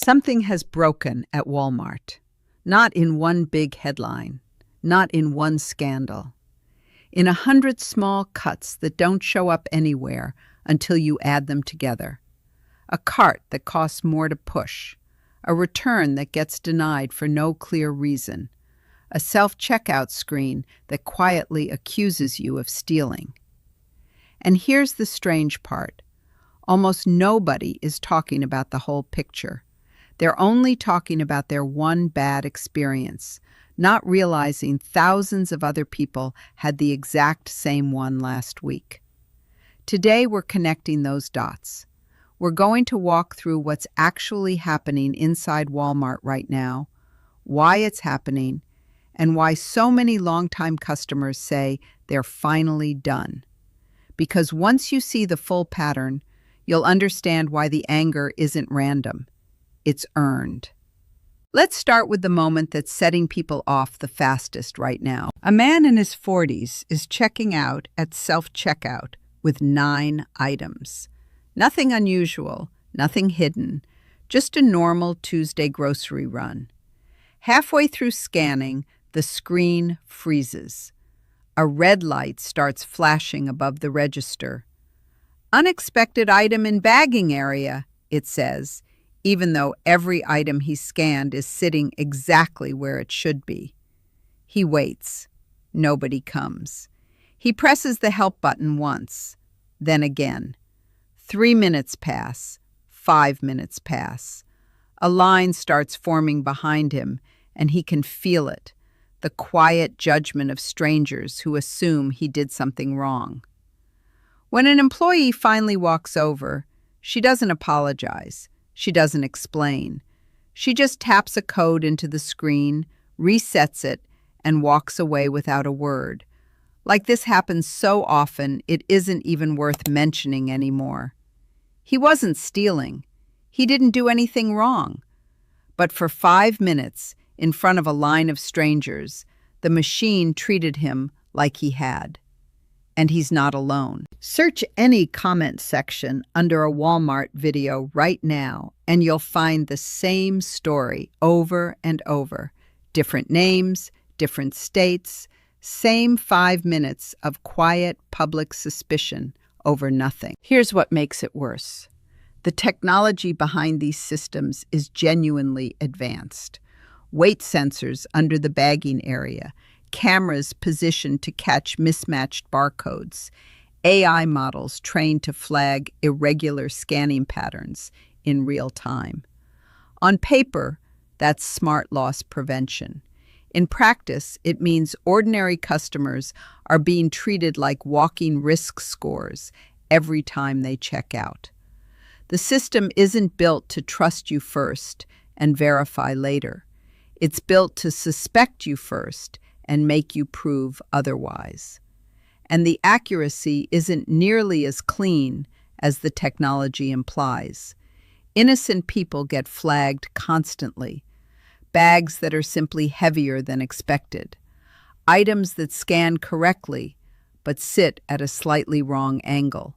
Something has broken at Walmart. Not in one big headline, not in one scandal. In 100 small cuts that don't show up anywhere until you add them together. A cart that costs more to push. A return that gets denied for no clear reason. A self-checkout screen that quietly accuses you of stealing. And here's the strange part. Almost nobody is talking about the whole picture. They're only talking about their one bad experience, not realizing thousands of other people had the exact same one last week. Today, we're connecting those dots. We're going to walk through what's actually happening inside Walmart right now, why it's happening, and why so many longtime customers say they're finally done. Because once you see the full pattern, you'll understand why the anger isn't random. It's earned. Let's start with the moment that's setting people off the fastest right now. A man in his 40s is checking out at self-checkout with 9 items. Nothing unusual, nothing hidden, just a normal Tuesday grocery run. Halfway through scanning, the screen freezes. A red light starts flashing above the register. Unexpected item in bagging area, it says, even though every item he scanned is sitting exactly where it should be. He waits. Nobody comes. He presses the help button once, then again. 3 minutes pass. 5 minutes pass. A line starts forming behind him, and he can feel it, the quiet judgment of strangers who assume he did something wrong. When an employee finally walks over, she doesn't apologize. She doesn't explain. She just taps a code into the screen, resets it, and walks away without a word. Like this happens so often, it isn't even worth mentioning anymore. He wasn't stealing. He didn't do anything wrong. But for 5 minutes, in front of a line of strangers, the machine treated him like he had. And he's not alone. Search any comment section under a Walmart video right now, and you'll find the same story over and over. Different names, different states, same 5 minutes of quiet public suspicion over nothing. Here's what makes it worse. The technology behind these systems is genuinely advanced. Weight sensors under the bagging area, cameras positioned to catch mismatched barcodes, AI models trained to flag irregular scanning patterns in real time. On paper, that's smart loss prevention. In practice, it means ordinary customers are being treated like walking risk scores every time they check out. The system isn't built to trust you first and verify later. It's built to suspect you first and make you prove otherwise. And the accuracy isn't nearly as clean as the technology implies. Innocent people get flagged constantly. Bags that are simply heavier than expected. Items that scan correctly but sit at a slightly wrong angle.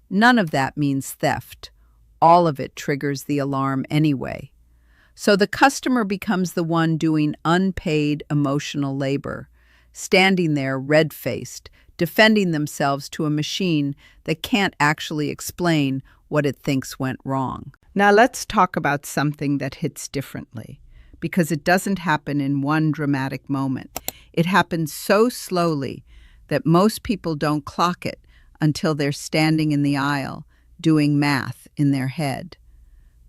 None of that means theft. All of it triggers the alarm anyway. So the customer becomes the one doing unpaid emotional labor, standing there red-faced, defending themselves to a machine that can't actually explain what it thinks went wrong. Now let's talk about something that hits differently, because it doesn't happen in one dramatic moment. It happens so slowly that most people don't clock it until they're standing in the aisle, doing math in their head.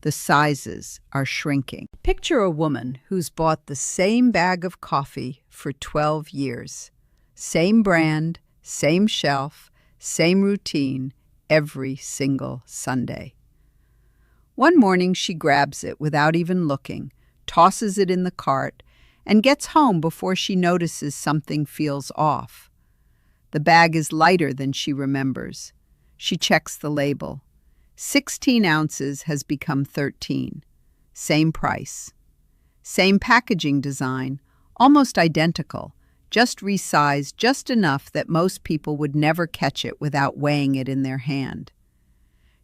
The sizes are shrinking. Picture a woman who's bought the same bag of coffee for 12 years. Same brand, same shelf, same routine, every single Sunday. One morning she grabs it without even looking, tosses it in the cart, and gets home before she notices something feels off. The bag is lighter than she remembers. She checks the label. 16 ounces has become 13. Same price. Same packaging design, almost identical, just resized just enough that most people would never catch it without weighing it in their hand.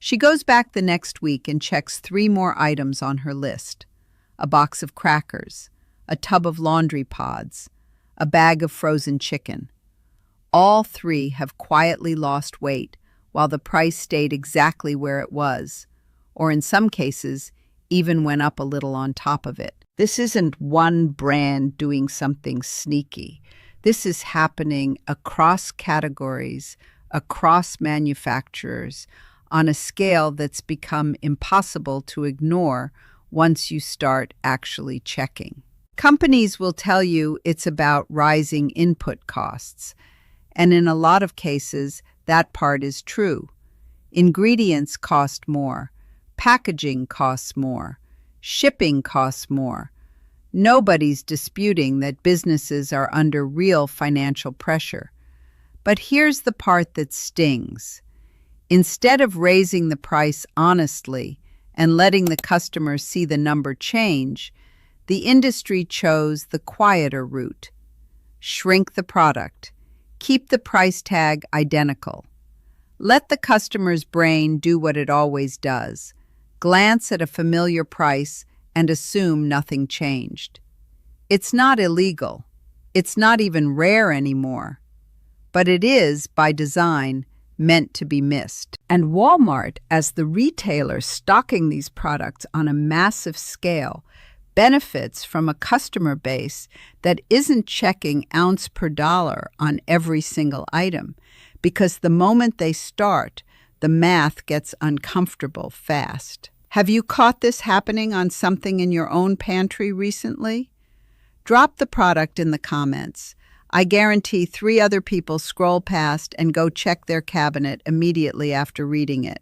She goes back the next week and checks 3 more items on her list: a box of crackers, a tub of laundry pods, a bag of frozen chicken. All 3 have quietly lost weight while the price stayed exactly where it was, or in some cases, even went up a little on top of it. This isn't one brand doing something sneaky. This is happening across categories, across manufacturers, on a scale that's become impossible to ignore once you start actually checking. Companies will tell you it's about rising input costs, and in a lot of cases, that part is true. Ingredients cost more, packaging costs more, shipping costs more. Nobody's disputing that businesses are under real financial pressure. But here's the part that stings. Instead of raising the price honestly and letting the customer see the number change, the industry chose the quieter route. Shrink the product. Keep the price tag identical. Let the customer's brain do what it always does: glance at a familiar price and assume nothing changed. It's not illegal. It's not even rare anymore. But it is, by design, meant to be missed. And Walmart, as the retailer stocking these products on a massive scale, benefits from a customer base that isn't checking ounce per dollar on every single item, because the moment they start, the math gets uncomfortable fast. Have you caught this happening on something in your own pantry recently? Drop the product in the comments. I guarantee 3 other people scroll past and go check their cabinet immediately after reading it.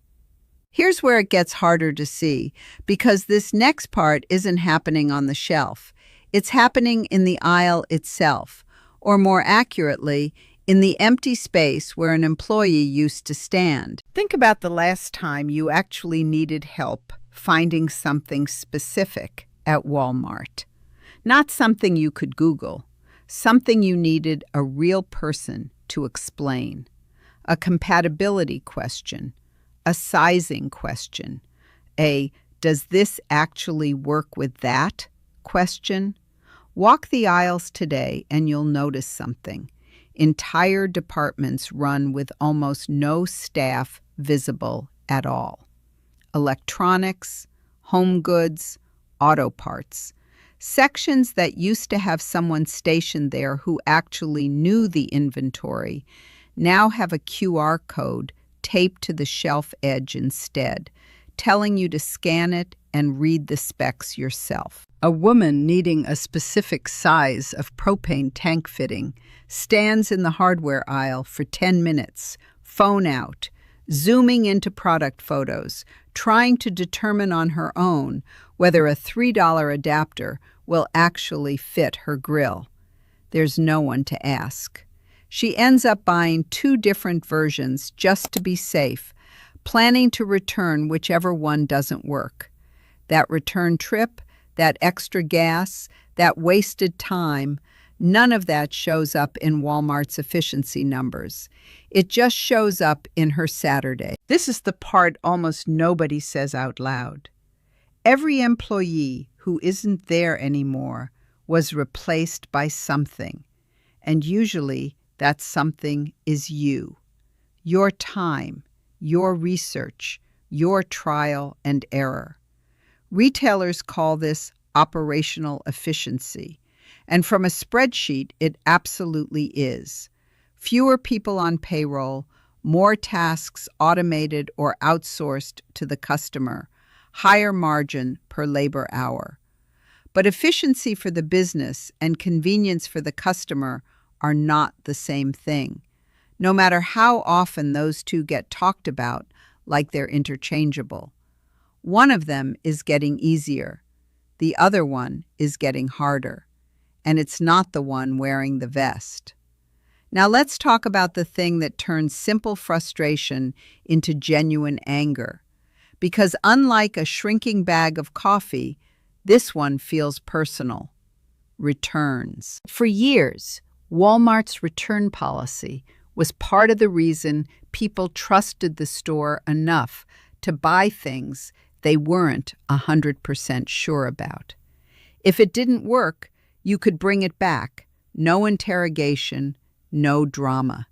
Here's where it gets harder to see, because this next part isn't happening on the shelf. It's happening in the aisle itself, or more accurately, in the empty space where an employee used to stand. Think about the last time you actually needed help finding something specific at Walmart. Not something you could Google, something you needed a real person to explain. A compatibility question, a sizing question, a "does this actually work with that?" question. Walk the aisles today and you'll notice something. Entire departments run with almost no staff visible at all. Electronics, home goods, auto parts. Sections that used to have someone stationed there who actually knew the inventory now have a QR code taped to the shelf edge instead, telling you to scan it and read the specs yourself. A woman needing a specific size of propane tank fitting stands in the hardware aisle for 10 minutes, phone out, zooming into product photos, trying to determine on her own whether a $3 adapter will actually fit her grill. There's no one to ask. She ends up buying 2 different versions just to be safe, planning to return whichever one doesn't work. That return trip, that extra gas, that wasted time, none of that shows up in Walmart's efficiency numbers. It just shows up in her Saturday. This is the part almost nobody says out loud. Every employee who isn't there anymore was replaced by something, and usually that something is you. Your time, your research, your trial and error. Retailers call this operational efficiency, and from a spreadsheet, it absolutely is. Fewer people on payroll, more tasks automated or outsourced to the customer, higher margin per labor hour. But efficiency for the business and convenience for the customer are not the same thing, no matter how often those two get talked about like they're interchangeable. One of them is getting easier. The other one is getting harder. And it's not the one wearing the vest. Now let's talk about the thing that turns simple frustration into genuine anger. Because unlike a shrinking bag of coffee, this one feels personal. Returns. For years, Walmart's return policy was part of the reason people trusted the store enough to buy things they weren't 100% sure about. If it didn't work, you could bring it back. No interrogation, no drama.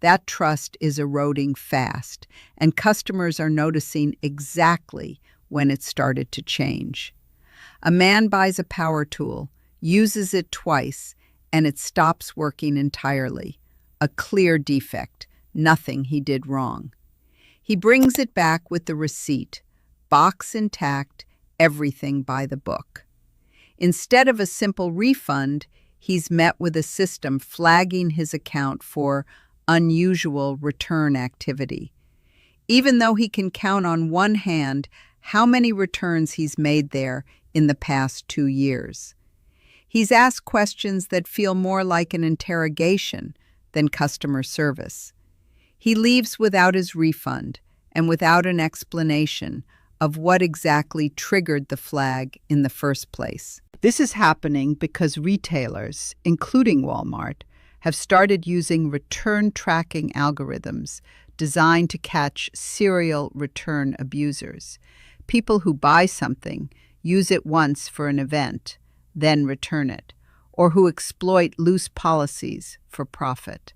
That trust is eroding fast, and customers are noticing exactly when it started to change. A man buys a power tool, uses it twice, and it stops working entirely. A clear defect, nothing he did wrong. He brings it back with the receipt, box intact, everything by the book. Instead of a simple refund, he's met with a system flagging his account for unusual return activity. Even though he can count on one hand how many returns he's made there in the past 2 years. He's asked questions that feel more like an interrogation than customer service. He leaves without his refund and without an explanation of what exactly triggered the flag in the first place. This is happening because retailers, including Walmart, have started using return tracking algorithms designed to catch serial return abusers. People who buy something, use it once for an event, then return it, or who exploit loose policies for profit.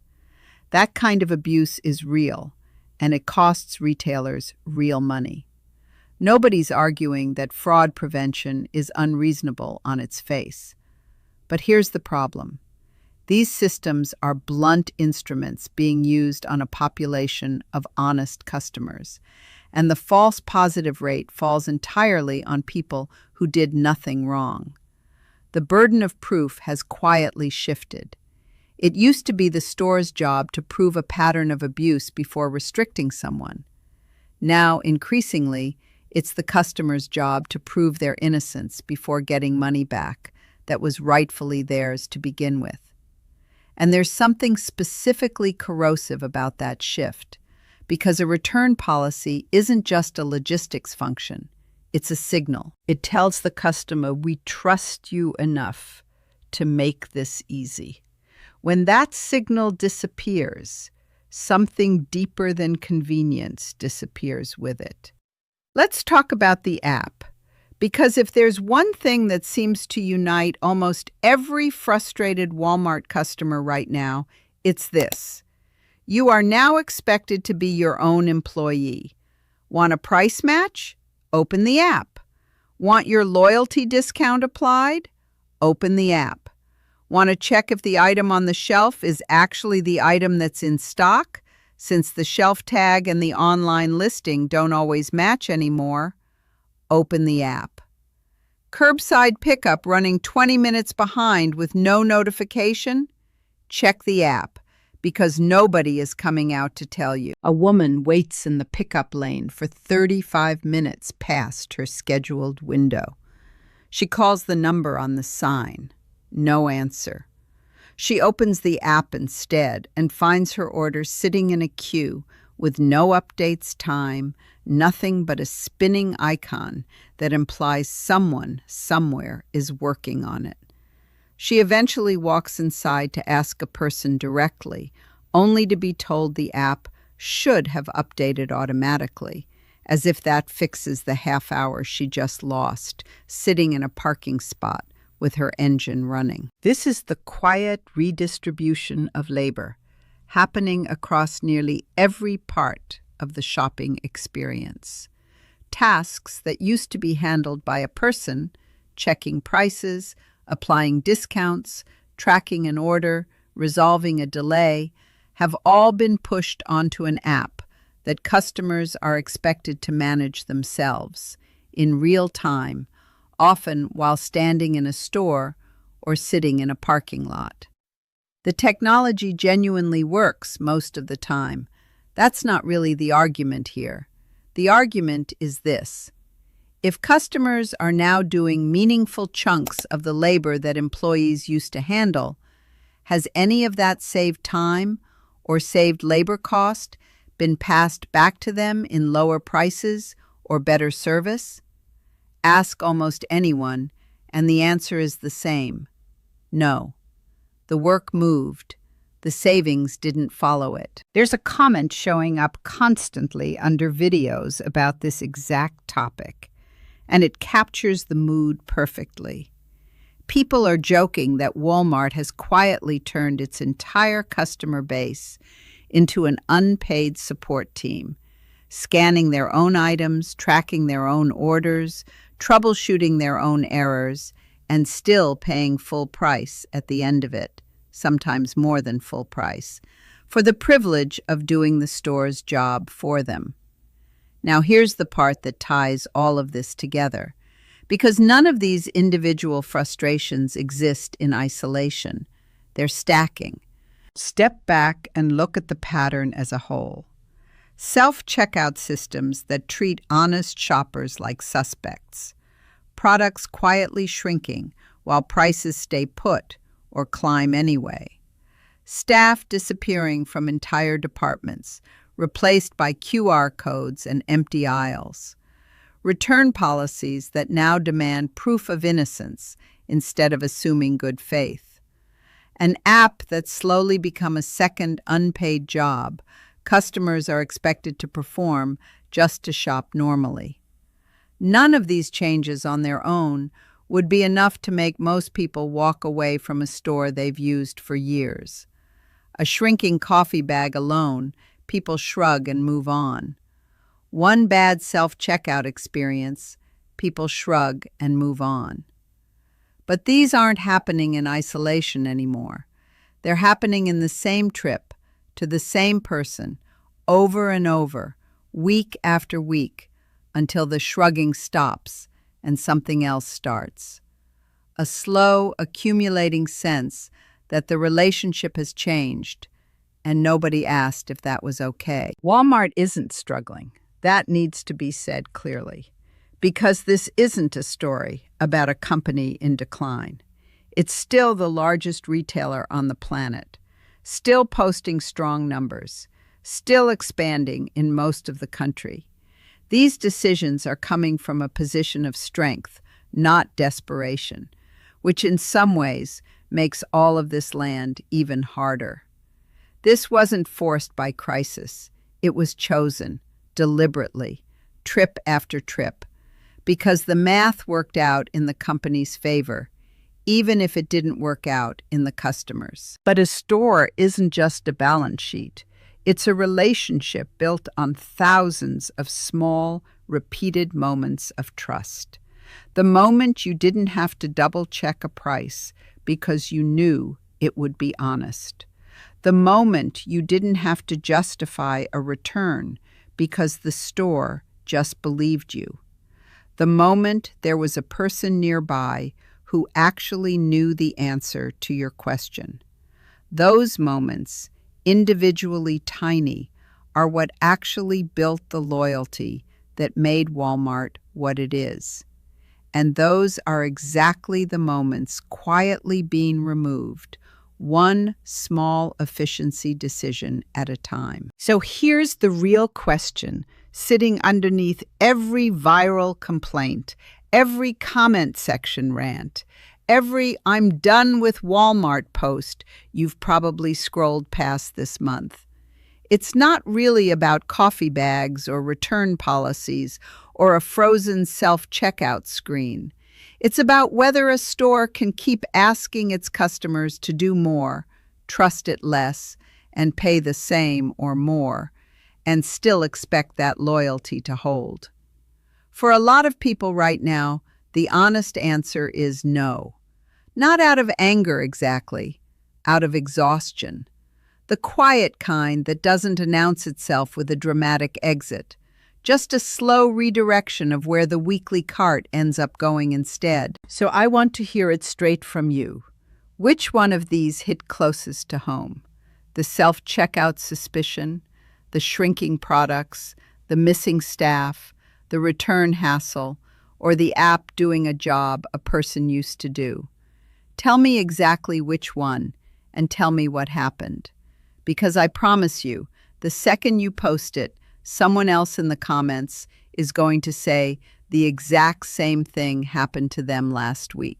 That kind of abuse is real, and it costs retailers real money. Nobody's arguing that fraud prevention is unreasonable on its face. But here's the problem. These systems are blunt instruments being used on a population of honest customers, and the false positive rate falls entirely on people who did nothing wrong. The burden of proof has quietly shifted. It used to be the store's job to prove a pattern of abuse before restricting someone. Now, increasingly, it's the customer's job to prove their innocence before getting money back that was rightfully theirs to begin with. And there's something specifically corrosive about that shift, because a return policy isn't just a logistics function. It's a signal. It tells the customer, we trust you enough to make this easy. When that signal disappears, something deeper than convenience disappears with it. Let's talk about the app, because if there's one thing that seems to unite almost every frustrated Walmart customer right now, it's this. You are now expected to be your own employee. Want a price match? Open the app. Want your loyalty discount applied? Open the app. Want to check if the item on the shelf is actually the item that's in stock? Since the shelf tag and the online listing don't always match anymore, open the app. Curbside pickup running 20 minutes behind with no notification? Check the app, because nobody is coming out to tell you. A woman waits in the pickup lane for 35 minutes past her scheduled window. She calls the number on the sign. No answer. She opens the app instead and finds her order sitting in a queue with no updates time, nothing but a spinning icon that implies someone somewhere is working on it. She eventually walks inside to ask a person directly, only to be told the app should have updated automatically, as if that fixes the half hour she just lost, sitting in a parking spot with her engine running. This is the quiet redistribution of labor, happening across nearly every part of the shopping experience. Tasks that used to be handled by a person, checking prices, applying discounts, tracking an order, resolving a delay, have all been pushed onto an app that customers are expected to manage themselves in real time, often while standing in a store or sitting in a parking lot. The technology genuinely works most of the time. That's not really the argument here. The argument is this. If customers are now doing meaningful chunks of the labor that employees used to handle, has any of that saved time or saved labor cost been passed back to them in lower prices or better service? Ask almost anyone, and the answer is the same. No. The work moved, The savings didn't follow it. There's a comment showing up constantly under videos about this exact topic, and it captures the mood perfectly. People are joking that Walmart has quietly turned its entire customer base into an unpaid support team, scanning their own items, tracking their own orders, troubleshooting their own errors, and still paying full price at the end of it, sometimes more than full price, for the privilege of doing the store's job for them. Now here's the part that ties all of this together. Because none of these individual frustrations exist in isolation. They're stacking. Step back and look at the pattern as a whole. Self-checkout systems that treat honest shoppers like suspects. Products quietly shrinking while prices stay put or climb anyway. Staff disappearing from entire departments, replaced by QR codes and empty aisles. Return policies that now demand proof of innocence instead of assuming good faith. An app that's slowly become a second unpaid job customers are expected to perform just to shop normally. None of these changes on their own would be enough to make most people walk away from a store they've used for years. A shrinking coffee bag alone, people shrug and move on. One bad self-checkout experience, people shrug and move on. But these aren't happening in isolation anymore. They're happening in the same trip, to the same person, over and over, week after week, until the shrugging stops and something else starts. A slow, accumulating sense that the relationship has changed, and nobody asked if that was okay. Walmart isn't struggling. That needs to be said clearly, because this isn't a story about a company in decline. It's still the largest retailer on the planet, still posting strong numbers, still expanding in most of the country. These decisions are coming from a position of strength, not desperation, which in some ways makes all of this land even harder. This wasn't forced by crisis. It was chosen. Deliberately, trip after trip, because the math worked out in the company's favor, even if it didn't work out in the customers'. But a store isn't just a balance sheet. It's a relationship built on thousands of small, repeated moments of trust. The moment you didn't have to double-check a price because you knew it would be honest. The moment you didn't have to justify a return because the store just believed you. The moment there was a person nearby who actually knew the answer to your question. Those moments, individually tiny, are what actually built the loyalty that made Walmart what it is. And those are exactly the moments quietly being removed, one small efficiency decision at a time. So here's the real question sitting underneath every viral complaint, every comment section rant, every "I'm done with Walmart" post you've probably scrolled past this month. It's not really about coffee bags or return policies or a frozen self-checkout screen. It's about whether a store can keep asking its customers to do more, trust it less, and pay the same or more, and still expect that loyalty to hold. For a lot of people right now, the honest answer is no. Not out of anger exactly, out of exhaustion. The quiet kind that doesn't announce itself with a dramatic exit. Just a slow redirection of where the weekly cart ends up going instead. So I want to hear it straight from you. Which one of these hit closest to home? The self-checkout suspicion, the shrinking products, the missing staff, the return hassle, or the app doing a job a person used to do? Tell me exactly which one, and tell me what happened. Because I promise you, the second you post it, someone else in the comments is going to say the exact same thing happened to them last week.